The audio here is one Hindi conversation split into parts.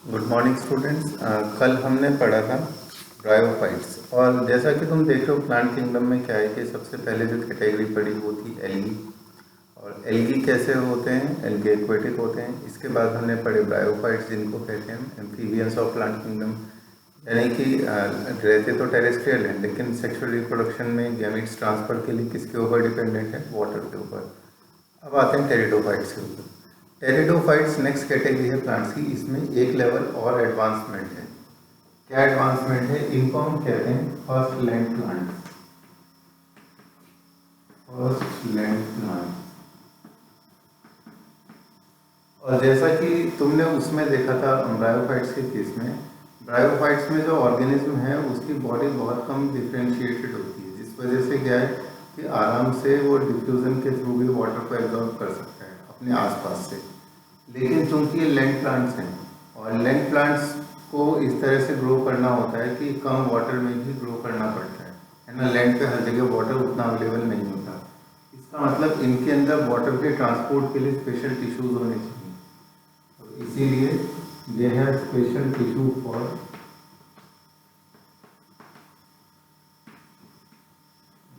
Good morning students. कल हमने पढ़ा था ब्रायोफाइट्स, और जैसा कि तुम देख रहे हो प्लांट किंगडम में क्या है कि सबसे पहले जो कैटेगरी पढ़ी वो थी एल्गी। और एल्गी कैसे होते हैं? एल्गी एक्वेटिक होते हैं। इसके बाद हमने पढ़े ब्रायोफाइट्स, जिनको कहते हैं एम्फीबियंस ऑफ प्लांट किंगडम, यानी कि रहते तो टेरेस्ट्रियल हैं लेकिन सेक्सुअल रिप्रोडक्शन में गैमीट्स ट्रांसफर के लिए किसके ऊपर डिपेंडेंट है? वाटर के ऊपर। अब आते हैं टेरिडोफाइट्स के ऊपर। टेरिडोफाइट्स नेक्स्ट कैटेगरी है प्लांट्स की। इसमें एक लेवल और एडवांसमेंट है। क्या एडवांसमेंट है? इनको हम कहते हैं first land plant. First land plant. और जैसा कि तुमने उसमें देखा था ब्रायोफाइट्स के केस में, ब्रायोफाइट्स में जो ऑर्गेनिज्म है उसकी बॉडी बहुत कम डिफ्रेंशिएटेड होती है, जिस वजह से क्या है कि आराम से वो डिफ्यूजन के थ्रू भी वाटर को एब्जॉर्ब कर सकता है अपने आसपास से। लेकिन चूंकि ये लैंड प्लांट्स हैं और लैंड प्लांट्स को इस तरह से ग्रो करना होता है कि कम वाटर में भी ग्रो करना पड़ता है ना। लैंड पे हर जगह वाटर उतना अवेलेबल नहीं होता। इसका मतलब इनके अंदर वाटर के ट्रांसपोर्ट के लिए स्पेशल टिश्यूज होने चाहिए। तो इसीलिए they have special tissue for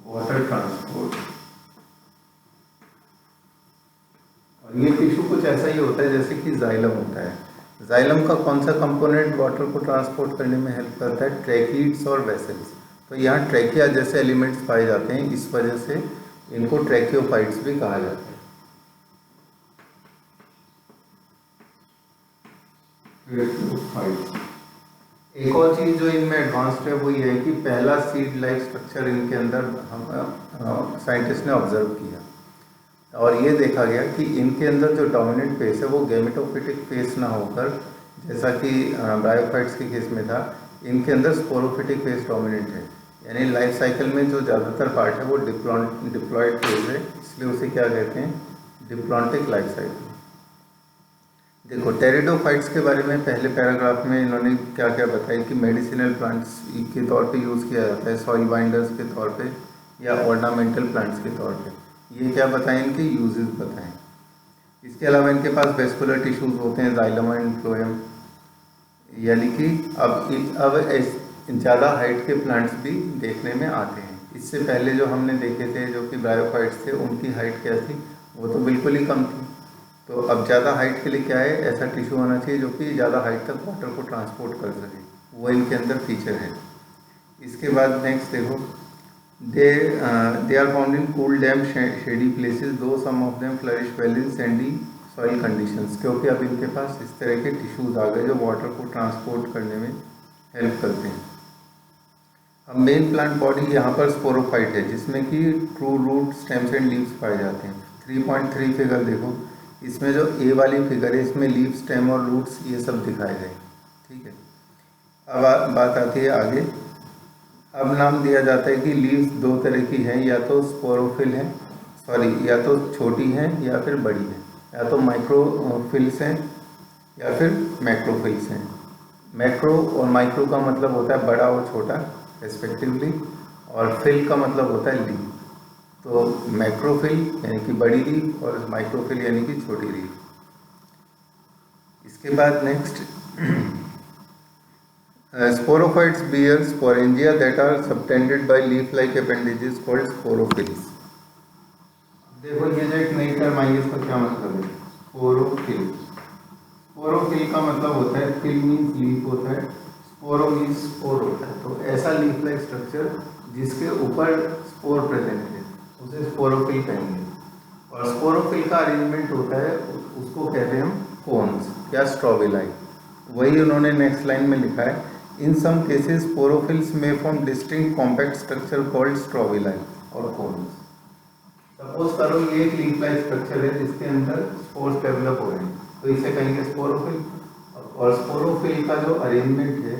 water transport. और ये टिश्यू कुछ ऐसा ही होता है जैसे कि जाइलम होता है। जाइलम का कौन सा कंपोनेंट वाटर को ट्रांसपोर्ट करने में हेल्प करता है? ट्रैकिड्स और वेसल्स। तो यहाँ ट्रैकिया जैसे एलिमेंट्स पाए जाते हैं, इस वजह से इनको ट्रैकियोफाइट्स भी कहा जाता है। ट्रैकियोफाइट्स। एक और चीज़ जो इनमें एडवांस्ड है वो ये है कि पहला सीड लाइक स्ट्रक्चर इनके अंदर हम साइंटिस्ट ने ऑब्जर्व किया, और ये देखा गया कि इनके अंदर जो डोमिनेंट फेस है वो गैमेटोफिटिक फेस ना होकर, जैसा कि ब्रायोफाइट्स के केस में था, इनके अंदर स्पोरोफिटिक फेस डोमिनेंट है। यानी लाइफ साइकिल में जो ज़्यादातर पार्ट है वो डिप्लॉयड फेज है, इसलिए उसे क्या कहते हैं? Diplontic life cycle. देखो, टेरिडोफाइट्स के बारे में पहले पैराग्राफ में इन्होंने क्या क्या बताया कि मेडिसिनल प्लांट्स के तौर पे यूज़ किया जाता है, सॉइल बाइंडर्स के तौर पे या ऑर्नामेंटल प्लांट्स के तौर पे। ये क्या बताएं? इनके यूजेस बताएं। इसके अलावा इनके पास वेस्कुलर टिश्यूज होते हैं, जाइलम एंड फ्लोएम। यानी कि अब ज़्यादा हाइट के प्लांट्स भी देखने में आते हैं। इससे पहले जो हमने देखे थे जो कि ब्रायोफाइट्स थे, उनकी हाइट क्या थी? वो तो बिल्कुल ही कम थी। तो अब ज़्यादा हाइट के लिए क्या है? ऐसा टिश्यू होना चाहिए जो कि ज़्यादा हाइट तक वाटर को ट्रांसपोर्ट कर सके। वो इनके अंदर फीचर है। इसके बाद नेक्स्ट देखो, they are found in cool damp shady places, though some of them flourish well in sandy soil conditions. क्योंकि अब इनके पास इस तरह के टिश्यूज आ गए जो वाटर को ट्रांसपोर्ट करने में हेल्प करते हैं। अब मेन प्लांट बॉडी यहाँ पर स्पोरोफाइट है, जिसमें कि true root, stems and leaves पाए जाते हैं। 3.3 फिगर देखो, इसमें जो ए वाली फिगर है इसमें लीव, स्टेम और रूट्स ये सब दिखाए गए। ठीक है। अब बात आती है आगे। अब नाम दिया जाता है कि लीव्स दो तरह की हैं, या तो स्पोरोफिल हैं, सॉरी, या तो छोटी हैं या फिर बड़ी हैं, या तो माइक्रोफिल्स हैं या फिर मैक्रोफिल्स हैं। मैक्रो और माइक्रो का मतलब होता है बड़ा और छोटा रेस्पेक्टिवली, और फिल का मतलब होता है लीव। तो मैक्रोफिल यानी कि बड़ी लीव और माइक्रोफिल यानी कि छोटी लीव। इसके बाद next, sporophytes bear sporangia that are subtended by leaf-like appendages called sporophylls. देखो, ये जो एक नई टर्म आई है इसका क्या मतलब है? स्पोरोफिल। स्पोरोफिल का मतलब होता है, फिल मीन्स लीफ होता है, स्पोरो मीन्स स्पोर होता है। तो ऐसा लीफ लाइक स्ट्रक्चर जिसके ऊपर स्पोर प्रेजेंट है उसे स्पोरोफिल कहेंगे। और स्पोरोफिल का अरेंजमेंट होता है, उसको कहते हैं हम कोन्स या स्ट्रॉबिलाई। वही उन्होंने नेक्स्ट लाइन में लिखा है, इन सम केसेस स्पोरोफिल्स में form distinct compact structure called strobili और कोन्स। सपोज करो ये एक लीफ लाइक स्ट्रक्चर है जिसके अंदर स्पोर्स डेवलप हो रहे हैं, तो इसे कहेंगे स्पोरोफिल। और स्पोरोफिल का जो अरेंजमेंट है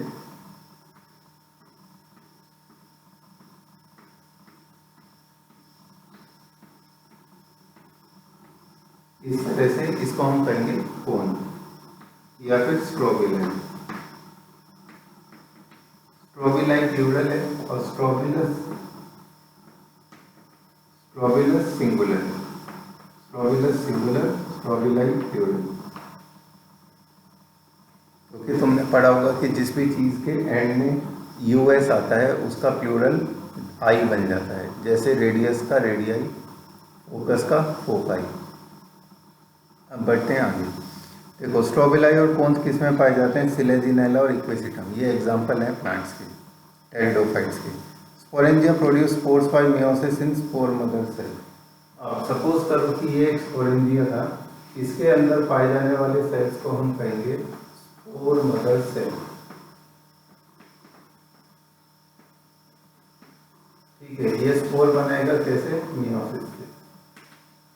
इस तरह से, इसको हम कहेंगे कोन या फिर स्ट्रोबिलाई। स्ट्रोबिलाई प्लूरल है और strobilus singular. Strobili plural. Okay, पढ़ा होगा कि जिस भी चीज़ के एंड में यूएस आता है उसका प्लूरल आई बन जाता है, जैसे रेडियस का रेडियाई, फोकस का फोकाई। अब बढ़ते हैं आगे। देखो स्ट्रोबिलाई और कोन्स किस में पाए जाते हैं? सिलेजिनेला और इक्वेसिटम, ये एग्जाम्पल हैं प्लांट्स के, टेरिडोफाइट्स के। Sporangia produce spores by meiosis in spore mother cell. अब सपोज करो कि ये एक स्पोरेंजिया था, इसके अंदर पाए जाने वाले सेल्स को हम कहेंगे स्पोर मदर सेल। ठीक है, ये स्पोर बनाएगा कैसे? मियोसिस से।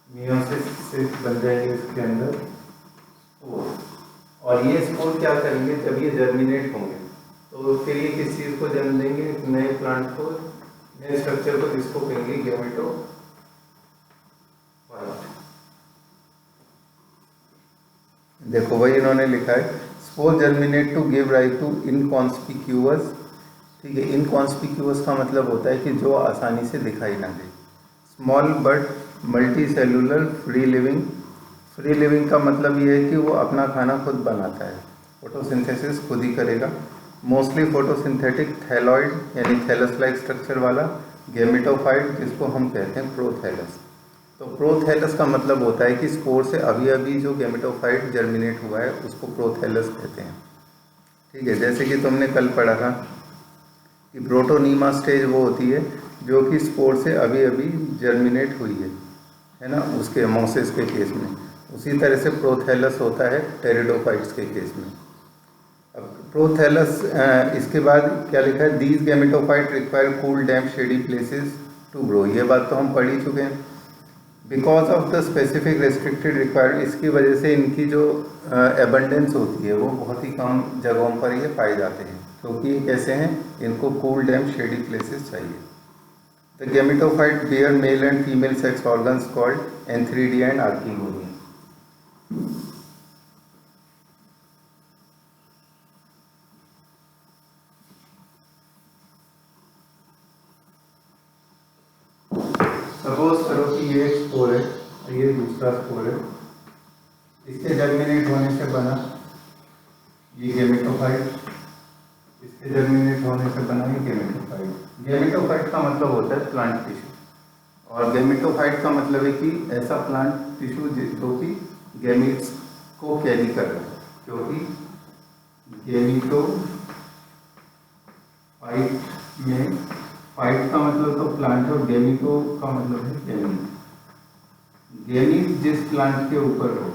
मियोसिस से बन जाएंगे इसके अंदर स्पोर, और ये स्पोर क्या करेंगे जब ये जर्मिनेट होंगे तो फिर ये किस चीज को जन्म देंगे? नए प्लांट को, नए स्ट्रक्चर को, जिसको कहेंगे गैमेटोफाइट। देखो वही इन्होंने लिखा है, spore germinate to give rise to inconspicuous. ठीक है, इनकॉन्स्पिक्यूअस का मतलब होता है कि जो आसानी से दिखाई ना दे। Small but multicellular free living. Free living का मतलब ये है कि वो अपना खाना खुद बनाता है, फोटोसिंथेसिस खुद ही करेगा। मोस्टली फोटोसिंथेटिक थैलॉइड यानी थैलस लाइक स्ट्रक्चर वाला गैमेटोफाइट, जिसको हम कहते हैं प्रोथैलस। तो प्रोथैलस का मतलब होता है कि स्पोर से अभी अभी जो गैमेटोफाइट जर्मिनेट हुआ है उसको प्रोथैलस कहते हैं। ठीक है, जैसे कि तुमने कल पढ़ा था कि प्रोटोनीमा स्टेज वो होती है जो कि स्पोर से अभी अभी जर्मिनेट हुई है ना, उसके मोसिस के केस में। उसी तरह से प्रोथैलस होता है टेरिडोफाइट्स के केस में। अब प्रोथैलस, इसके बाद क्या लिखा है? These gametophyte require cool damp shady places to grow. ये बात तो हम पढ़ ही चुके हैं। Because of the specific restricted requirement, इसकी वजह से इनकी जो एबंडेंस होती है वो बहुत ही कम जगहों पर ये पाए जाते हैं, क्योंकि ये कैसे हैं? इनको कूल डैम्प शेडी प्लेसेस चाहिए। The gametophyte bear male and female sex organs called antheridia and archegonia. Suppose करो कि ये एक स्पोर है और ये दूसरा स्पोर है, इसके जर्मिनेट होने से बना ये गैमेटोफाइट, इसके जर्मिनेट होने से बना ये गैमेटोफाइट। गैमेटोफाइट का मतलब होता है प्लांट टिश्यू, और गैमेटोफाइट का मतलब है कि ऐसा प्लांट टिश्यू जो कि गैमीट्स को कैरी कर रहा है, क्योंकि गैमेटोफाइट में फाइट का मतलब तो प्लांट और गैमीटो का मतलब है गैमीट। गैमीट जिस प्लांट के ऊपर हो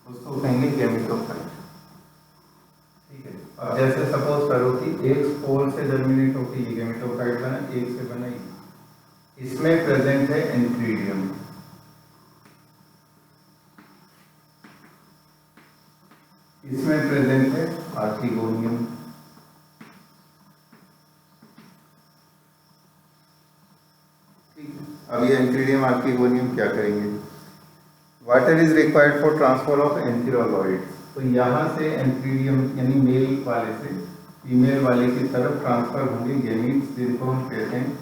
उसको कहेंगे गैमेटोफाइट। ठीक है, अब जैसे सपोज करो कि एक स्पोर से जर्मिनेट होकर ये गैमेटोफाइट बना, एक से बना, इसमें प्रेजेंट है एंथ्रीडियम, इसमें प्रेजेंट है आर्किगोनियम। अब ये एंथ्रीडियम आर्किगोनियम क्या करेंगे? Water is required for transfer of antherozoid. तो यहाँ से एंथ्रीडियम यानी मेल वाले से फीमेल वाले की तरफ ट्रांसफर होंगे गैमीट्स, जिनको हम कहते हैं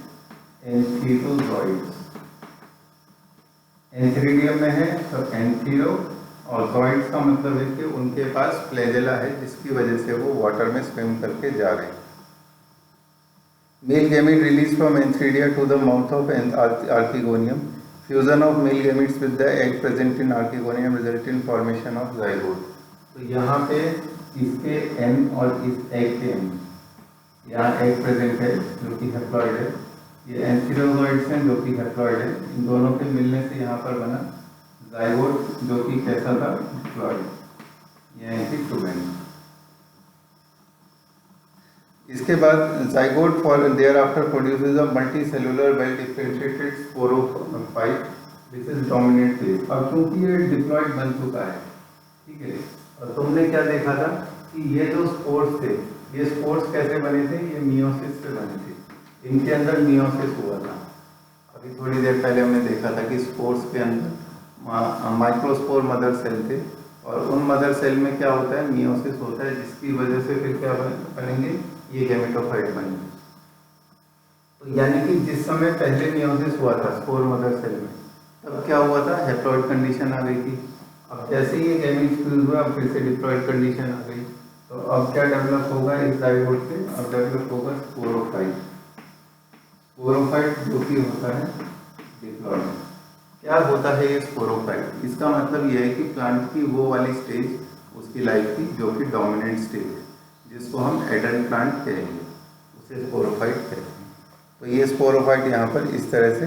एंथीरोजॉइड्स। एंथ्रीडियम में है तो एंथीरो, और जॉइड्स का मतलब है कि उनके पास फ्लैजेला है, जिसकी वजह से वो वाटर में स्विम करके जा रहे हैं। Male gamete released from antheridia to the mouth of archegonium. Fusion of male gametes with the egg present in archegonium result in formation of zygote. तो यहाँ पे इसके N और इस egg के N, यहाँ egg present है जो कि हैप्लॉइड है, ये एंथीरोजॉइड्स हैं जो कि हैप्लॉइड है। इन दोनों के मिलने से यहाँ पर बना ज़ाइगोट, जो कि कैसा था? डिप्लॉइड, यानी कि ट्रूबेंट। इसके बाद zygote for their after produces a multicellular well differentiated sporophyte, this is dominant phase. अब चूंकि ये डिप्लॉइड बन चुका है, ठीक है, और तुमने क्या देखा था कि ये जो स्पोर्स थे, ये स्पोर्स कैसे बने थे? ये मियोसिस से बने थे, इनके अंदर मियोसिस हुआ था। अभी थोड़ी देर पहले हमने देखा था कि स्पोर्स के अंदर माइक्रोस्पोर मदर सेल थे, और उन मदर सेल में क्या होता है? मियोसिस होता है, जिसकी वजह से फिर क्या बनेंगे? ये गैमेटोफाइट बनेंगे। तो यानी कि जिस समय पहले मियोसिस हुआ था स्पोर मदर सेल में, तब क्या हुआ था? हैप्लॉइड कंडीशन आ गई थी। अब जैसे ही ये गैमीट फ्यूज हुआ, अब फिर से डिप्लॉइड कंडीशन आ गई। तो अब क्या डेवलप होगा इस जाइगोट से? अब डेवलप होगा स्पोरोफाइट। स्पोरोफाइट जो कि होता है डिप्लॉयड। क्या होता है ये स्पोरोफाइट? इसका मतलब ये है कि प्लांट की वो वाली स्टेज उसकी लाइफ की जो कि डोमिनेंट स्टेज है, जिसको हम एडल्ट प्लांट कहेंगे, उसे स्पोरोफाइट कहते हैं। तो ये स्पोरोफाइट यहाँ पर इस तरह से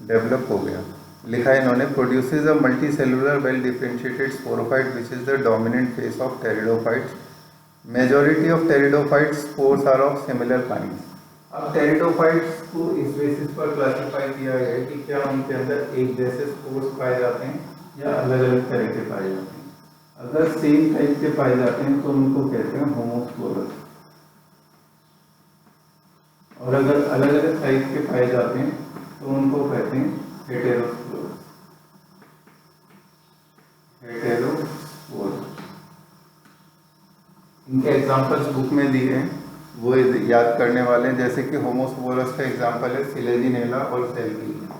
डेवलप हो गया। लिखा है इन्होंने, produces a multicellular well differentiated sporophyte which is the dominant phase of pteridophytes. Majority of pteridophyte spores are of similar kinds. अब टेरिडोफाइट्स को इस बेसिस पर क्लासिफाई किया गया है कि क्या उनके अंदर एक जैसे स्पोर्स पाए जाते हैं या अलग अलग तरह के पाए जाते हैं। अगर सेम टाइप के पाए जाते हैं तो उनको कहते हैं होमोस्पोरस, और अगर अलग अलग टाइप के पाए जाते हैं तो उनको कहते हैं हेटेरोस्पोरस। हेटेरोस्पोरस इनके एग्जांपल्स बुक में दिए हैं, वो याद करने वाले हैं। जैसे कि होमोस्पोरस का एग्जांपल है सिलेजिनेला और सेल्विनिया।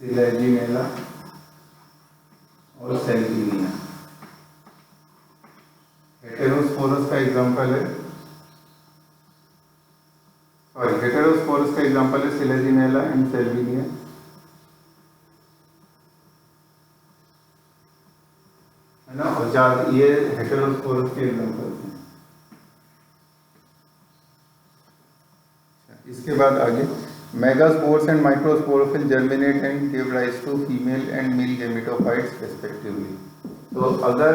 सिलेजिनेला और सेल्विनिया। हेटेरोस्पोरस का एग्जांपल है, हेटेरोस्पोरस का एग्जांपल है सिलेजिनेला एंड सेल्विनिया। है ना, और ये हेटेरोस्पोरस के एग्जांपल हैं। इसके बाद आगे, megaspores and microspores will germinate and give rise to female and male gametophytes respectively. तो अगर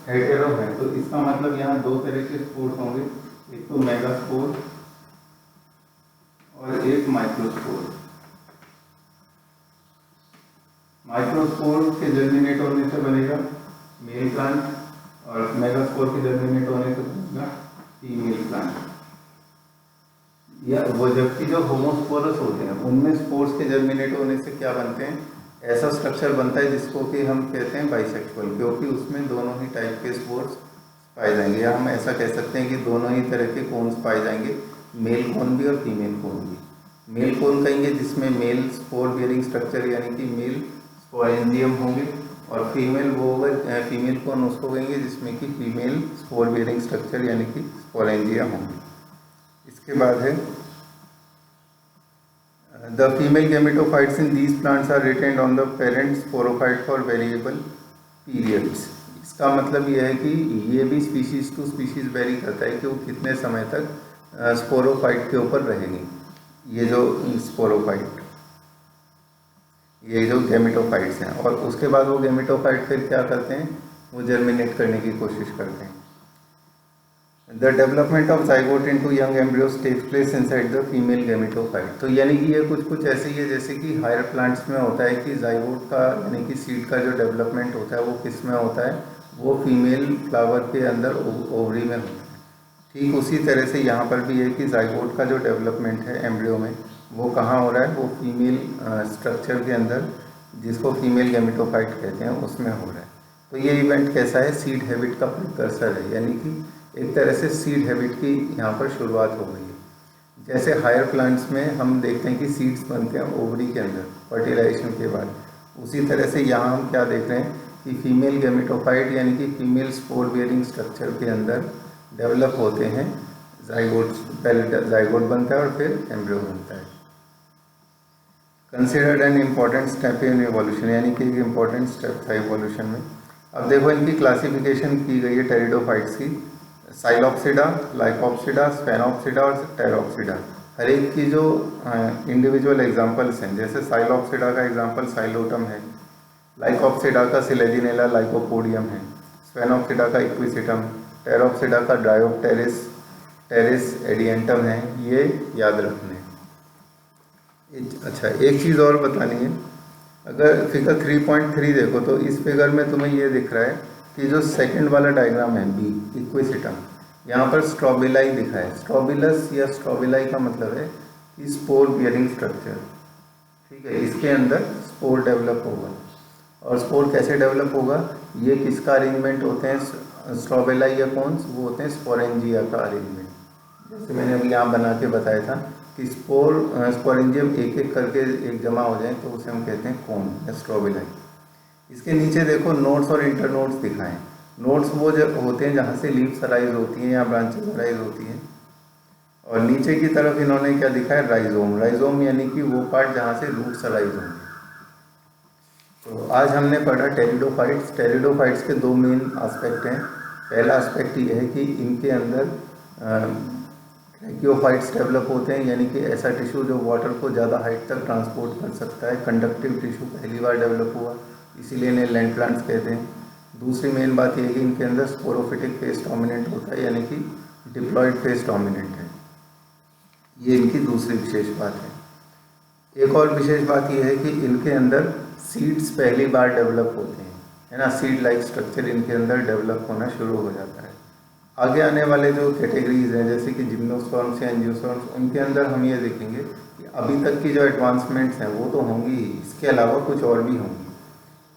हेटेरो है तो इसका मतलब यहाँ दो तरह के स्पोर्स होंगे, एक तो मेगास्पोर और एक माइक्रोस्पोर। माइक्रोस्पोर के जर्मिनेट होने से बनेगा मेल प्लांट और मेगास्पोर के जर्मिनेट होने से बनेगा फीमेल प्लांट। या वो जबकि जो होमोस्पोरस होते हैं उनमें स्पोर्स के जर्मिनेट होने से क्या बनते हैं, ऐसा स्ट्रक्चर बनता है जिसको कि हम कहते हैं बाइसेक्सुअल, क्योंकि उसमें दोनों ही टाइप के स्पोर्स पाए जाएंगे। या हम ऐसा कह सकते हैं कि दोनों ही तरह के कोन्स पाए जाएंगे, मेल कोन भी और फीमेल कोन भी। मेल कोन कहेंगे जिसमें मेल स्पोर बियरिंग स्ट्रक्चर यानी कि मेल स्पोरेंजियम होंगे, और फीमेल वो होगा फीमेल कोन उसको कहेंगे जिसमें कि फीमेल स्पोर बियरिंग स्ट्रक्चर यानी कि स्पोरेंजिया होंगे। इसके बाद है the female gametophytes in these plants are retained on the parent sporophyte for variable periods. इसका मतलब यह है कि ये भी स्पीशीज टू स्पीशीज वेरी करता है कि वो कितने समय तक स्पोरोफाइट के ऊपर रहेंगी। ये जो स्पोरोफाइट, ये जो गेमेटोफाइट्स हैं, और उसके बाद वो गेमेटोफाइट फिर क्या करते हैं, वो जर्मिनेट करने की कोशिश करते हैं। The development of zygote into young embryos takes place inside the female gametophyte। तो यानी कि ये कुछ ऐसे ही है जैसे कि हायर प्लांट्स में होता है कि जाइगोट का यानी कि सीड का जो डेवलपमेंट होता है वो किस में होता है, वो फीमेल फ्लावर के अंदर ओवरी में होता है। ठीक उसी तरह से यहाँ पर भी है कि जाइगोट का जो डेवलपमेंट है एम्ब्रियो में वो कहाँ हो रहा है, वो फीमेल स्ट्रक्चर के अंदर जिसको फीमेल गेमेटोफाइट कहते हैं उसमें हो रहा है। तो ये इवेंट कैसा है, सीड हैबिट का प्रिकर्सर है, यानी कि एक तरह से सीड हैबिट की यहाँ पर शुरुआत हो गई है। जैसे हायर प्लांट्स में हम देखते हैं कि सीड्स बनते हैं ओवरी के अंदर फर्टिलाइजेशन के बाद, उसी तरह से यहाँ हम क्या देख रहे हैं कि फीमेल गेमेटोफाइट यानी कि फीमेल स्पोर बियरिंग स्ट्रक्चर के अंदर डेवलप होते हैं जाइगोट। पहले जाइगोट बनता है और फिर एम्ब्रियो बनता है। Considered an important step in evolution, यानी कि एक इम्पॉर्टेंट स्टेप था एवोल्यूशन में। अब देखो इनकी क्लासिफिकेशन की गई है टेरिडोफाइट्स की, साइलोप्सिडा, लाइकोप्सिडा, स्फेनोप्सिडा और टेरोप्सिडा। हर एक की जो इंडिविजुअल एग्जांपल्स हैं, जैसे साइलोप्सिडा का एग्जांपल साइलोटम है, लाइकोप्सिडा का सिलेजिनेला लाइकोपोडियम है, स्फेनोप्सिडा का इक्विसिटम, टेरोप्सिडा का ड्रायोप्टेरिस टेरिस एडियंटम है। ये याद रखने। अच्छा, एक चीज़ और बतानी है, अगर फिगर 3.3 देखो तो इस फिगर में तुम्हें ये दिख रहा है कि जो सेकंड वाला डायग्राम है बी इक्विसिटम, यहाँ पर स्ट्रोबिलाई दिखा है। स्ट्रोबिलस या स्ट्रोबिलाई का मतलब है कि स्पोर बियरिंग स्ट्रक्चर, ठीक है, इसके अंदर स्पोर डेवलप होगा। और स्पोर कैसे डेवलप होगा, ये किसका अरेंजमेंट होते हैं, स्ट्रोबिलाई या कौन्स, वो होते हैं स्पोरेंजिया का अरेंजमेंट। जैसे मैंने अभी यहाँ बना के बताया था कि स्पोरेंजियम एक एक करके एक जमा हो जाए तो उसे हम कहते हैं कोन या स्ट्रोबिलाई। इसके नीचे देखो नोड्स और इंटरनोड्स दिखाएं। नोड्स वो जो होते हैं जहाँ से लीव्स अराइज होती हैं या ब्रांचेस अराइज होती हैं। और नीचे की तरफ इन्होंने क्या लिखा है, राइजोम। राइजोम यानी कि वो पार्ट जहाँ से रूट्स अराइज होंगे। तो आज हमने पढ़ा टेरिडोफाइट्स। टेरिडोफाइट्स के दो मेन एस्पेक्ट हैं। पहला एस्पेक्ट ये है कि इनके अंदर ट्रैकियोफाइट्स डेवलप होते हैं, यानी कि ऐसा टिश्यू जो वाटर को ज़्यादा हाइट तक ट्रांसपोर्ट कर सकता है। कंडक्टिव टिश्यू पहली बार डेवलप हुआ, इसीलिए इन्हें लैंड प्लांट्स कहते हैं। दूसरी मेन बात यह है कि इनके अंदर स्पोरोफिटिक फेस डोमिनेंट होता है, यानी कि डिप्लॉयड फेस डोमिनेंट है। ये इनकी दूसरी विशेष बात है। एक और विशेष बात यह है कि इनके अंदर सीड्स पहली बार डेवलप होते हैं, है ना। सीड लाइक स्ट्रक्चर इनके अंदर डेवलप होना शुरू हो जाता है। आगे आने वाले जो कैटेगरीज हैं जैसे कि जिम्नोस्पर्म्स या एंजियोस्पर्म्स, उनके अंदर हम ये देखेंगे कि अभी तक की जो एडवांसमेंट्स हैं वो तो होंगी ही, इसके अलावा कुछ और भी होंगी।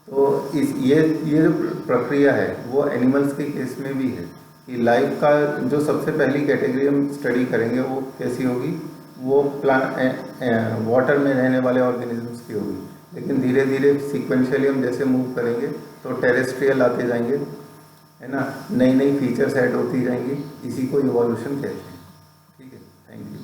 तो ये जो प्रक्रिया है वो एनिमल्स के केस में भी है कि लाइफ का जो सबसे पहली कैटेगरी हम स्टडी करेंगे वो कैसी होगी, वो वाटर में रहने वाले ऑर्गेनिजम्स की होगी। लेकिन धीरे धीरे सिक्वेंशियली हम जैसे मूव करेंगे तो टेरेस्ट्रियल आते जाएंगे, है ना। नई नई फीचर्स ऐड होती जाएंगी, इसी को इवोल्यूशन कहते हैं। ठीक है, थैंक यू।